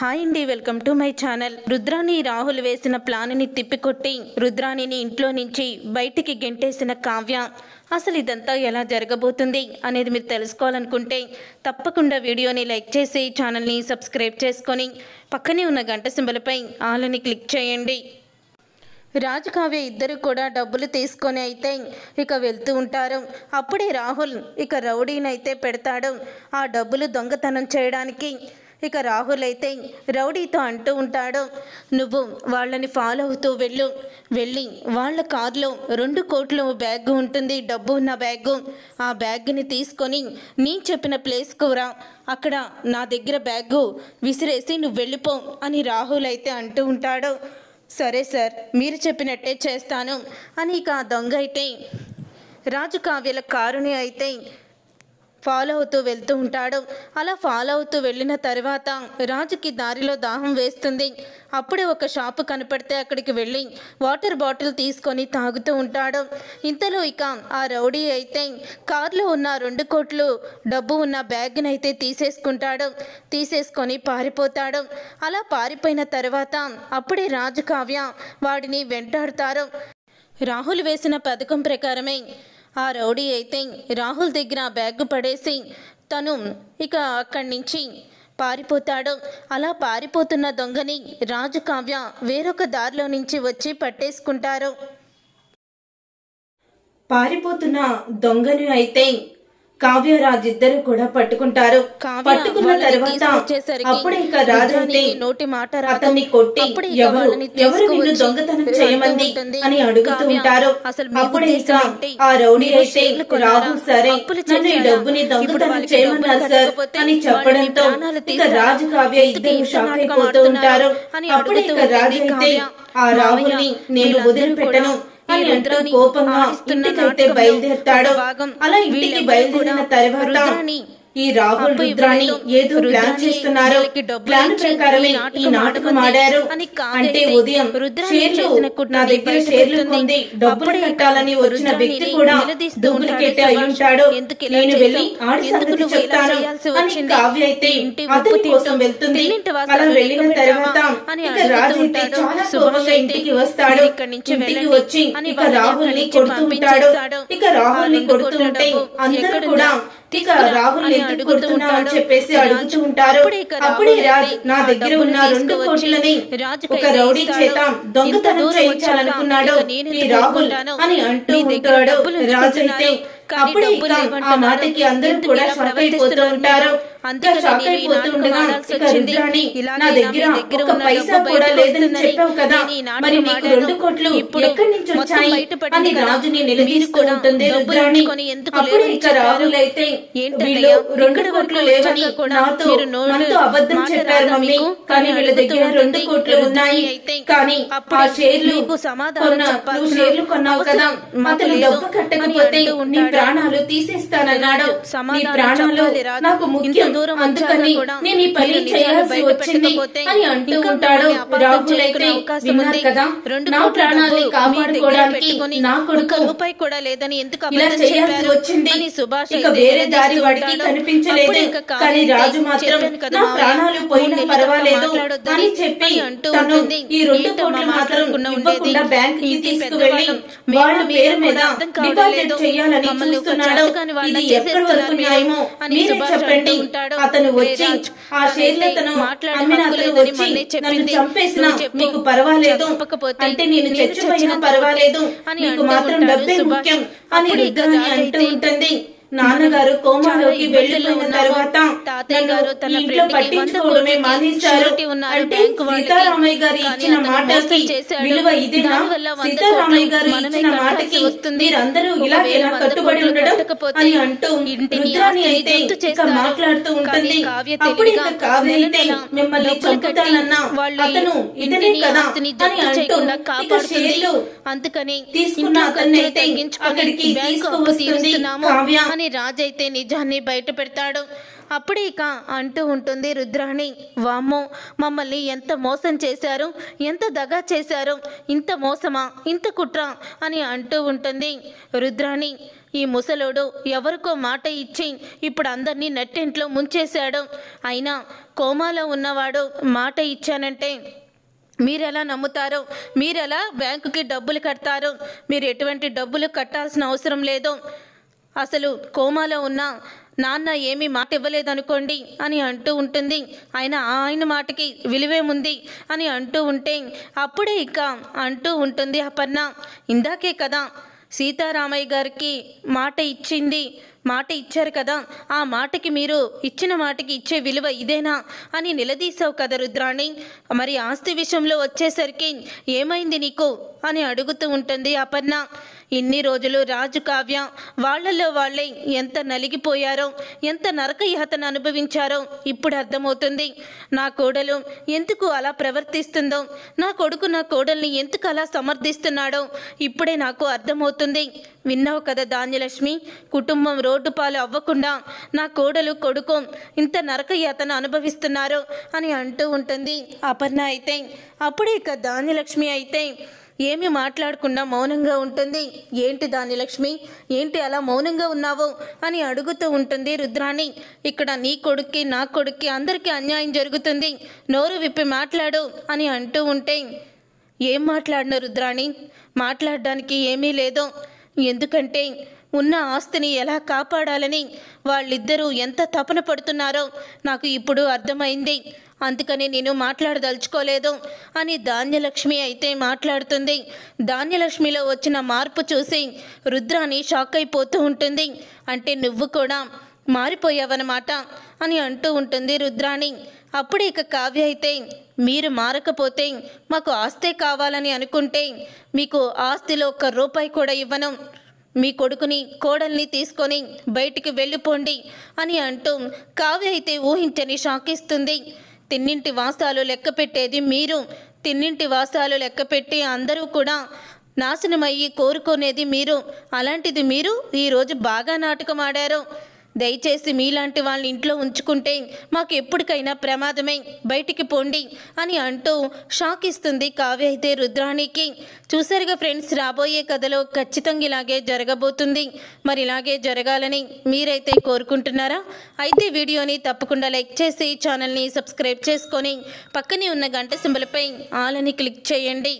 Hi అండి, welcome to my channel. Rudrani Rahul వేసిన ప్లాన్ని తిప్పికొట్టి రుద్రాణిని ఇంట్లో నుంచి బయటికి గెంటేసిన కావ్య. అసలు ఇదంతా ఎలా జరగబోతుంది అనేది మీరు తెలుసుకోవాలనుకుంటే తప్పకుండా వీడియోని లైక్ చేసి ఛానల్ని సబ్స్క్రైబ్ చేసుకొని పక్కనే ఉన్న గంట సింబల్పై ఆల్ అని క్లిక్ చేయండి. రాజు కావ్య ఇద్దరు కూడా డబ్బులు తీసుకొని అయితే ఇక వెళ్తూ ఉంటారు. అప్పుడే రాహుల్ ఇక రౌడీనైతే పెడతాడు ఆ డబ్బులు దొంగతనం చేయడానికి. ఇక రాహుల్ అయితే రౌడీతో అంటూ ఉంటాడు, నువ్వు వాళ్ళని ఫాలో అవుతూ వెళ్ళి వాళ్ళ కార్లో 2 కోట్ల బ్యాగ్ ఉంటుంది, డబ్బు ఉన్న బ్యాగు. ఆ బ్యాగ్ని తీసుకొని నేను చెప్పిన ప్లేస్కు రా, అక్కడ నా దగ్గర బ్యాగు విసిరేసి నువ్వు వెళ్ళిపో అని రాహుల్ అయితే అంటూ ఉంటాడు. సరే సార్, మీరు చెప్పినట్టే చేస్తాను అని ఇక ఆ దొంగ అయితే రాజు కావ్యల కారుని అయితే ఫాలో అవుతూ వెళ్తూ ఉంటాడు. అలా ఫాలో అవుతూ వెళ్ళిన తర్వాత రాజుకి దారిలో దాహం వేస్తుంది. అప్పుడే ఒక షాపు కనపడితే అక్కడికి వెళ్ళి వాటర్ బాటిల్ తీసుకొని తాగుతూ ఉంటాడు. ఇంతలో ఇక ఆ రౌడీ అయితే కారులో ఉన్న 2 కోట్లు డబ్బు ఉన్న బ్యాగ్ని అయితే తీసేసుకొని పారిపోతాడు. అలా పారిపోయిన తర్వాత అప్పుడే రాజు కావ్య వాడిని వెంటాడుతారు. రాహుల్ వేసిన పథకం ప్రకారమే ఆ రౌడీ అయితే రాహుల్ దగ్గర ఆ బ్యాగ్ పడేసి తను ఇక అక్కడి నుంచి పారిపోతాడు. అలా పారిపోతున్న దొంగని రాజు కావ్య వేరొక దారిలో నుంచి వచ్చి పట్టేసుకుంటారు. పారిపోతున్న దొంగని అయితే కావ్యరాజు ఇద్దరు కూడా పట్టుకుంటారు. పట్టుకున్న తర్వాత అప్పుడే ఇక రాజు అయితే నోటి మాట అతన్ని కొట్టి ఎవరు నిన్ను దొంగతనం చేయమంది అని అడుగుతూ ఉంటారు. అప్పుడే ఇక ఆ రౌడీ అయితే రాహుల్ సరే నన్ను ఈ డబ్బుని దొంగతనం చేయమన్నారు సార్ అని చెప్పడంతో ఇక రాజు కావ్య ఇద్దరు షాక్ అయిపోతూ ఉంటారు. అప్పుడే ఇక రాజు అయితే ఆ రాహుల్ని నేను వదిలిపెట్టను అని అంటూ కోపంగా ఇంటికైతే బయలుదేరుతాడు. అలా ఇంటికి బయలుదేరిన తర్వాత ఈ రాహుల్ రుద్రాణి ఏదో ప్లాన్ చేస్తున్నారు. ప్లాన్ ప్రకారమే ఈ నాటకం ఆడారు. అంటే ఉదయం నా దగ్గర షేర్లు కొంది డబ్బులు కట్టాలని వచ్చిన వ్యక్తి కూడా డూప్లికేట్ అయి ఉంటాడు. నేను వెళ్లి ఆడి సంగతి చెప్తాను అని కావ్య అయితే అతని కోసం వెళ్తుంది. అలా వెళ్ళిన తర్వాత ఇక రాజు అయితే చాలా కోపంగా ఇంటికి వస్తాడు. ఇంటికి వచ్చి ఇక రాహుల్ ని కొడుతూ ఉంటాడు. ఇక రాహుల్ ని కొడుతూ ఉంటే అందరూ కూడా ఇక రాహుల్ ఎందుకు కొడుతున్నావు అని చెప్పేసి అడుగుతూ ఉంటారు. అప్పుడే రాజ్ నా దగ్గర ఉన్న 2 కోట్లని ఒక రౌడీ చేత దొంగతనం చేయించాలనుకున్నాడు ఈ రాహుల్ అని అంటూ ఉంటాడు రాజ్ అయితే. అప్పుడే ఇక ఆ మాటకి అందరూ కూడా షాక్ అయిపోతూ ఉంటారు. షాక్ అయిపోతూ ఉండగా ఇక రుద్రాణి నా దగ్గర ఒక పైసా కూడా లేదని చెప్పావు కదా, మరి నీకు 2 కోట్లు ఎక్కడి నుంచి వచ్చాయి అని రాజుని నిలదీస్తూ ఉంటుంది రుద్రాణి. అప్పుడు ఇక రాహుల్ అయితే వీళ్ళు 2 కోట్లు లేవని నాతో అబద్ధం చెప్పారు మమ్మీ, కానీ వీళ్ళ దగ్గర 2 కోట్లు ఉన్నాయి. కానీ ఆ షేర్లు షేర్లు కొన్నావు కదా, అతను డబ్బు కట్టకపోతే నీ ప్రాణాలు తీసేస్తానన్నాడు. నీ ప్రాణాలు నాకు ముఖ్యం, అందుకని నేను ఈ పని చేయాల్సి వచ్చింది అని అంటూ ఉంటాడు. రాహుల్ అయితే విన్నారు కదా, నా ప్రాణాలని కాపాడుకోవడానికి నా కొడుకు రూపాయి కూడా లేదని ఎందుకు ఇలా చేయాల్సి వచ్చింది, ఇక వేరే దారి వాడికి కనిపించలేదు. కానీ రాజు మాత్రం నా ప్రాణాలు పోయినా పర్వాలేదు అని చెప్పి తను ఈ 2 కోట్లు మాత్రం ఇవ్వకుండా బ్యాంక్ కి తీసుకువెళ్లి వాళ్ళ పేరు మీద డిపాజిట్ చేయాలని చూస్తున్నాడు. ఇది ఎక్కడి వరకు న్యాయమో మీరే చెప్పండి. అతను వచ్చి ఆ షేర్లతను అమ్మిన అతను వచ్చి నన్ను చంపేసినా మీకు పర్వాలేదు, అంటే నేను చచ్చిపోయినా పర్వాలేదు, నీకు మాత్రం డబ్బే ముఖ్యం అని రుద్రాణి అంటూ ఉంటుంది. నాన్నగారు కోమాలోకి వెళ్లిపోయిన తర్వాత నన్ను ఇంట్లో పట్టించుకోవడమే మానేశారు. అంటే సీతారామయ్య గారు ఇచ్చిన మాటకి విలువ ఇదేనా? సీతారామయ్య గారు ఇచ్చిన మాటకి మీరందరూ ఇలాగేనా కట్టుబడి ఉండడం అని అంటూ రుద్రాణి అయితే ఇక మాట్లాడుతూ ఉంటుంది. అప్పుడు ఇక కావ్య అయితే మిమ్మల్ని చంపుతానన్నా అతను ఇతనే కదా అని అంటూ ఇక షేర్లు తీసుకున్న అతన్ని అయితే అక్కడికి తీసుకువస్తుంది కావ్య అని రాజు అయితే నిజాన్ని బయట పెడతాడు. అప్పుడే ఇక అంటూ ఉంటుంది రుద్రాణి, వామ్మో మమ్మల్ని ఎంత మోసం చేశారు, ఎంత దగా చేశారు, ఇంత మోసమా, ఇంత కుట్ర అని అంటూ ఉంటుంది. రుద్రాణి ఈ ముసలోడు ఎవరికో మాట ఇచ్చి ఇప్పుడు అందరినీ నెట్టింట్లో ముంచేశాడు. అయినా కోమాలో ఉన్నవాడు మాట ఇచ్చానంటే మీరెలా నమ్ముతారో, మీరెలా బ్యాంకుకి డబ్బులు కడతారో? మీరు ఎటువంటి డబ్బులు కట్టాల్సిన అవసరం లేదు. అసలు కోమాలో ఉన్న నాన్న ఏమీ మాట ఇవ్వలేదనుకోండి అని అంటూ ఉంటుంది. ఆయన మాటకి విలువేముంది అని అంటూ ఉంటే అప్పుడే ఇక అంటూ ఉంటుంది అపర్ణ, ఇందాకే కదా సీతారామయ్య గారికి మాట ఇచ్చారు కదా, ఆ మాటకి మీరు ఇచ్చిన మాటకి ఇచ్చే విలువ ఇదేనా అని నిలదీసావు కదా రుద్రాణి. మరి ఆస్తి విషయంలో వచ్చేసరికి ఏమైంది నీకు అని అడుగుతూ ఉంటుంది అపర్ణ. ఇన్ని రోజులు రాజు కావ్య వాళ్ళల్లో వాళ్ళే ఎంత నలిగిపోయారో, ఎంత నరకయాతన అనుభవించారో ఇప్పుడు అర్థమవుతుంది. నా కోడలు ఎందుకు అలా ప్రవర్తిస్తుందో, నా కొడుకు నా కోడల్ని ఎందుకు అలా సమర్థిస్తున్నాడో ఇప్పుడే నాకు అర్థమవుతుంది. విన్నావు కదా ధాన్యలక్ష్మి, కుటుంబం రోడ్డు పాలు అవ్వకుండా నా కోడలు కొడుకు ఇంత నరకయాతన అనుభవిస్తున్నారు అని అంటూ ఉంటుంది అపర్ణ. అయితే అప్పుడే ఇక ధాన్యలక్ష్మి అయితే ఏమి మాట్లాడకుండా మౌనంగా ఉంటుంది. ఏంటి ధాన్యలక్ష్మి, ఏంటి అలా మౌనంగా ఉన్నావు అని అడుగుతూ ఉంటుంది రుద్రాణి. ఇక్కడ నీ కొడుక్కి నా కొడుక్కి అందరికీ అన్యాయం జరుగుతుంది, నోరు విప్పి మాట్లాడు అని అంటూ ఉంటే ఏం మాట్లాడిన రుద్రాణి? మాట్లాడడానికి ఏమీ లేదు. ఎందుకంటే ఉన్న ఆస్తిని ఎలా కాపాడాలని వాళ్ళిద్దరూ ఎంత తపన పడుతున్నారో నాకు ఇప్పుడు అర్థమైంది. అందుకని నేను మాట్లాడదలుచుకోలేదు అని ధాన్యలక్ష్మి అయితే మాట్లాడుతుంది. ధాన్యలక్ష్మిలో వచ్చిన మార్పు చూసి రుద్రాణి షాక్ అయిపోతూ ఉంటుంది. అంటే నువ్వు కూడా మారిపోయావన్నమాట అని అంటూ ఉంటుంది రుద్రాణి. అప్పుడు ఇక కావ్య అయితే మీరు మారకపోతే మాకు ఆస్తే కావాలని అనుకుంటే మీకు ఆస్తిలో ఒక్క రూపాయి కూడా ఇవ్వను, మీ కొడుకుని కోడల్ని తీసుకొని బయటికి వెళ్ళిపోండి అని అంటూ కావ్య అయితే ఊహించని షాక్ ఇస్తుంది. తిన్నింటి వాసాలు లెక్క పెట్టేది మీరు, తిన్నింటి వాసాలు లెక్క పెట్టి అందరూ కూడా నాశనమయ్యి కోరుకునేది మీరు. అలాంటిది మీరు ఈరోజు బాగా నాటకం ఆడారు. దయచేసి మీలాంటి వాళ్ళని ఇంట్లో ఉంచుకుంటే మాకు ఎప్పటికైనా ప్రమాదమే, బయటికి పోండి అని అంటూ షాక్ ఇస్తుంది కావ్య అయితే రుద్రాణికి. చూసారుగా ఫ్రెండ్స్, రాబోయే కథలో ఖచ్చితంగా ఇలాగే జరగబోతుంది. మరి ఇలాగే జరగాలని మీరైతే కోరుకుంటున్నారా? అయితే వీడియోని తప్పకుండా లైక్ చేసి ఛానల్ని సబ్స్క్రైబ్ చేసుకొని పక్కనే ఉన్న గంట సింబల్పై ఆల్ అని క్లిక్ చేయండి.